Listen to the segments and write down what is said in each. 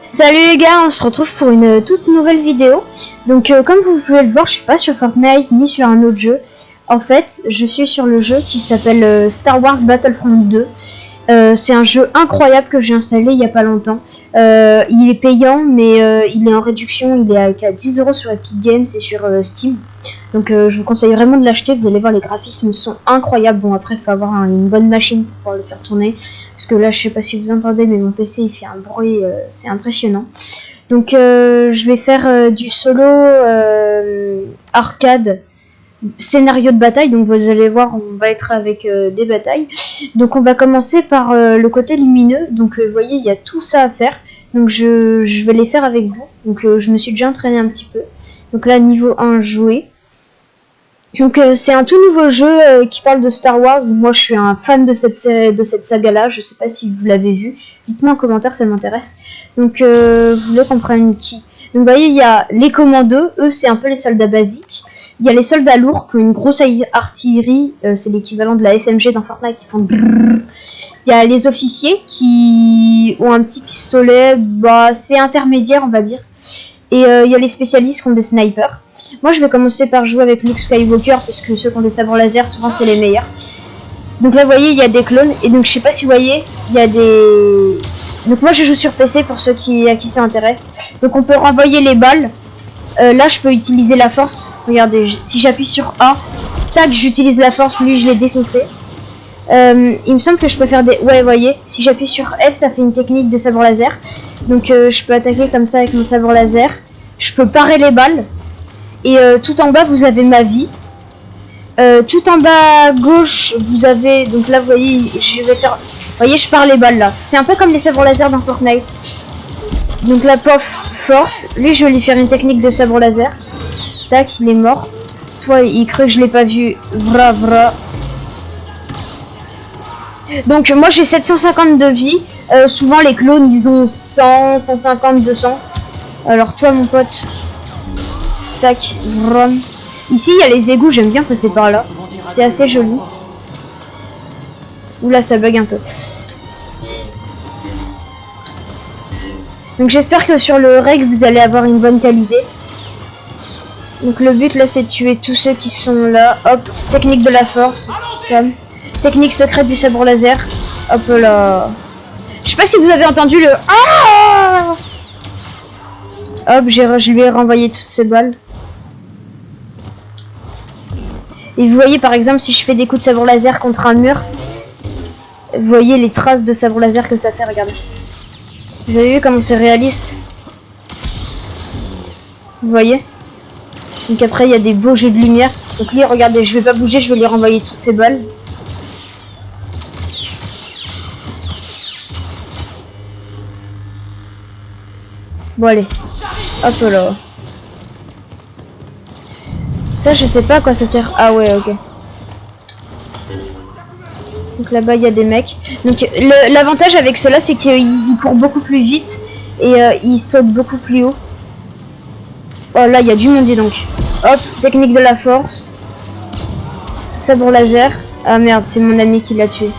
Salut les gars, on se retrouve pour une toute nouvelle vidéo. Donc comme vous pouvez le voir, je suis pas sur Fortnite ni sur un autre jeu. En fait, je suis sur le jeu qui s'appelle Star Wars Battlefront 2. C'est un jeu incroyable que j'ai installé il y a pas longtemps. Il est payant, mais il est en réduction. Il est à 10 € sur Epic Games et sur Steam. Donc je vous conseille vraiment de l'acheter. Vous allez voir, les graphismes sont incroyables. Bon, après, il faut avoir une bonne machine pour pouvoir le faire tourner. Parce que là, je sais pas si vous entendez, mais mon PC il fait un bruit, c'est impressionnant. Donc je vais faire du solo arcade, scénario de bataille. Donc vous allez voir, on va être avec des batailles. Donc on va commencer par le côté lumineux. Donc vous voyez, il y a tout ça à faire. Donc je vais les faire avec vous. Donc je me suis déjà entraîné un petit peu. Donc là, niveau 1, jouer. Donc c'est un tout nouveau jeu qui parle de Star Wars. Moi je suis un fan de cette saga là. Je sais pas si vous l'avez vu. Dites-moi en commentaire, ça m'intéresse. Donc vous voulez qu'on prenne qui? Donc vous voyez, il y a les commandos. Eux c'est un peu les soldats basiques. Il y a les soldats lourds qui ont une grosse artillerie. C'est l'équivalent de la SMG dans Fortnite. Qui font brrr. Il y a les officiers qui ont un petit pistolet. Bah c'est intermédiaire on va dire. Et il y a les spécialistes qui ont des snipers. Moi je vais commencer par jouer avec Luke Skywalker parce que ceux qui ont des sabres laser souvent c'est les meilleurs. Donc là vous voyez il y a des clones et donc je sais pas si vous voyez il y a des... Donc moi je joue sur PC pour ceux à qui ça intéresse. Donc on peut renvoyer les balles. Là je peux utiliser la force. Regardez, si j'appuie sur A, tac j'utilise la force, lui je l'ai défoncé. Il me semble que je peux faire des... Ouais vous voyez, si j'appuie sur F ça fait une technique de sabre laser. Donc je peux attaquer comme ça avec mon sabre laser. Je peux parer les balles. Et tout en bas vous avez ma vie. Tout en bas à gauche vous avez, donc là vous voyez je vais faire, vous voyez je pars les balles là. C'est un peu comme les sabres laser dans Fortnite. Donc la pof force, lui je vais lui faire une technique de sabre laser. Tac, il est mort. Toi il crut que je l'ai pas vu. Vra vra. Donc moi j'ai 750 de vie. Souvent les clones ils ont 100, 150, 200. Alors toi mon pote. Tac, vrom. Ici il y a les égouts, j'aime bien passer par là. C'est assez joli. Oula ça bug un peu. Donc j'espère que sur le règle vous allez avoir une bonne qualité. Donc le but là c'est de tuer tous ceux qui sont là. Hop, technique de la force. Comme. Technique secrète du sabre laser. Hop là. Je sais pas si vous avez entendu le... Ah! Hop, je lui ai renvoyé toutes ces balles. Et vous voyez par exemple si je fais des coups de sabre laser contre un mur, vous voyez les traces de sabre laser que ça fait, regardez. Vous avez vu comment c'est réaliste? Vous voyez? Donc après il y a des beaux jeux de lumière. Donc lui regardez, je vais pas bouger, je vais lui renvoyer toutes ces balles. Bon allez, hop là. Ça je sais pas à quoi ça sert. Ah ouais ok. Donc là-bas il y a des mecs. Donc l'avantage avec cela c'est qu'ils courent beaucoup plus vite et ils sautent beaucoup plus haut. Oh là il y a du monde dis donc. Hop, technique de la force. Sabre laser. Ah merde, c'est mon ami qui l'a tué.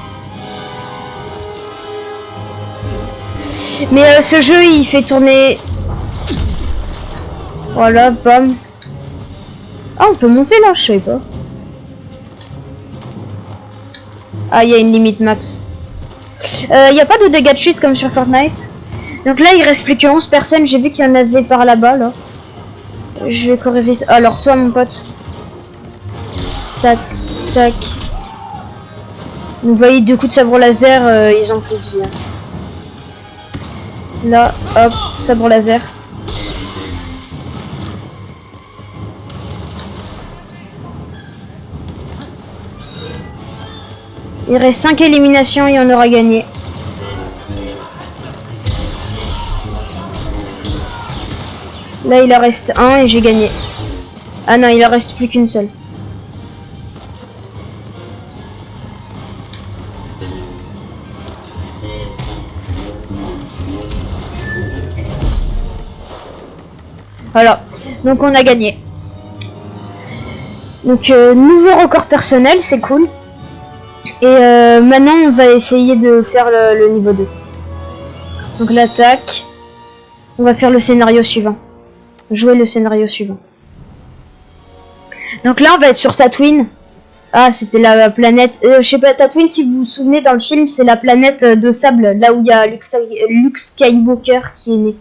Mais ce jeu il fait tourner... Voilà, bam. Ah on peut monter là, je savais pas. Ah il y a une limite max. Il n'y a pas de dégâts de chute comme sur Fortnite. Donc là il reste plus que 11 personnes, j'ai vu qu'il y en avait par là-bas là. Je vais courir vite. Alors toi mon pote. Tac, tac. Vous voyez deux coups de sabre laser, ils ont plus de vie. Là, hop, sabre laser. Il reste 5 éliminations et on aura gagné. Là il en reste un et j'ai gagné. Ah non, il en reste plus qu'une seule. Voilà, donc on a gagné. Donc nouveau record personnel, c'est cool. Et maintenant on va essayer de faire le niveau 2. Donc l'attaque. On va faire le scénario suivant. Jouer le scénario suivant. Donc là, on va être sur Tatooine. Ah, c'était la planète... je sais pas, Tatooine, si vous vous souvenez, dans le film, c'est la planète de sable, là où il y a Luke Skywalker qui est né.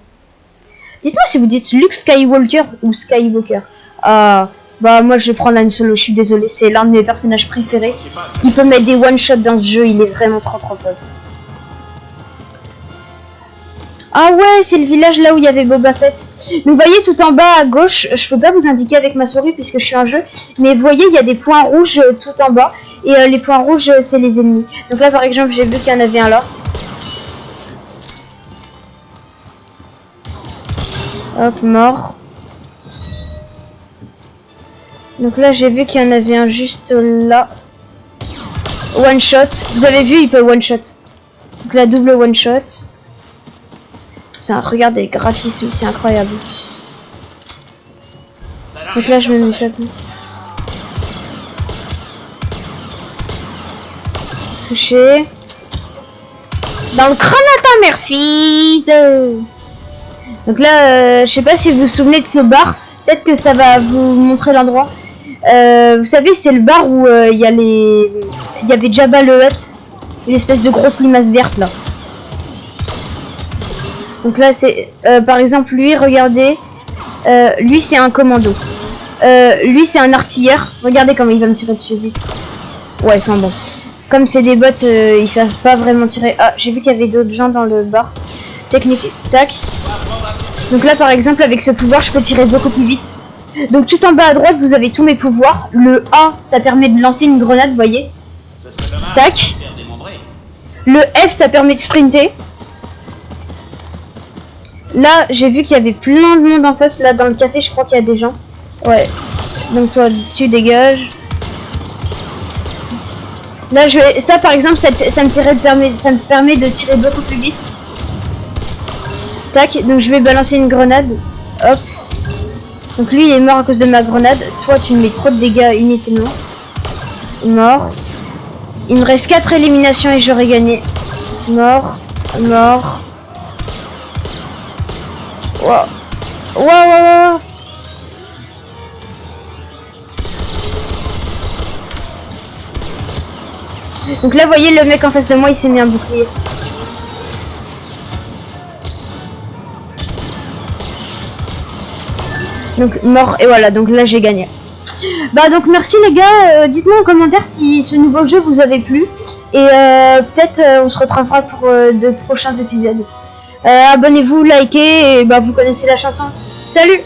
Dites-moi si vous dites Luke Skywalker ou Skywalker. Ah, bah moi je vais prendre Han Solo, je suis désolé, c'est l'un de mes personnages préférés. Il peut mettre des one-shots dans ce jeu, il est vraiment trop fort. Ah ouais, c'est le village là où il y avait Boba Fett. Donc vous voyez tout en bas à gauche, je peux pas vous indiquer avec ma souris puisque je suis en jeu, mais vous voyez il y a des points rouges tout en bas, et les points rouges c'est les ennemis. Donc là par exemple j'ai vu qu'il y en avait un là. Hop, mort. Donc là j'ai vu qu'il y en avait un juste là. One shot, vous avez vu il peut one shot. Donc la double one shot. Regardez, le graphisme, c'est incroyable. Donc là, je me mets ça. Touché. Dans le crâne à ta mère, fille. Donc là, je sais pas si vous vous souvenez de ce bar. Peut-être que ça va vous montrer l'endroit. Vous savez, c'est le bar où il y a les... Il y avait Jabba le Hutt. L'espèce de grosse limace verte, là. Donc là c'est par exemple lui, regardez, lui c'est un commando, lui c'est un artilleur, regardez comment il va me tirer dessus vite. Ouais, enfin bon, comme c'est des bots, ils savent pas vraiment tirer. Ah, j'ai vu qu'il y avait d'autres gens dans le bar. Technique, tac. Donc là par exemple avec ce pouvoir je peux tirer beaucoup plus vite. Donc tout en bas à droite vous avez tous mes pouvoirs. Le A ça permet de lancer une grenade, vous voyez. Tac. Le F ça permet de sprinter. Là, j'ai vu qu'il y avait plein de monde en face. Là, dans le café, je crois qu'il y a des gens. Ouais. Donc toi, tu dégages. Là, ça, par exemple, ça me permet de tirer beaucoup plus vite. Tac. Donc, je vais balancer une grenade. Hop. Donc, lui, il est mort à cause de ma grenade. Toi, tu me mets trop de dégâts inutilement. Mort. Il me reste 4 éliminations et j'aurais gagné. Mort. Mort. Wow. Wow, wow, wow. Donc là, vous voyez, le mec en face de moi, il s'est mis un bouclier. Donc mort, et voilà, donc là j'ai gagné. Bah donc merci les gars, dites-moi en commentaire si ce nouveau jeu vous avait plu. Et peut-être on se retrouvera pour de prochains épisodes. Abonnez-vous, likez, et bah vous connaissez la chanson. Salut!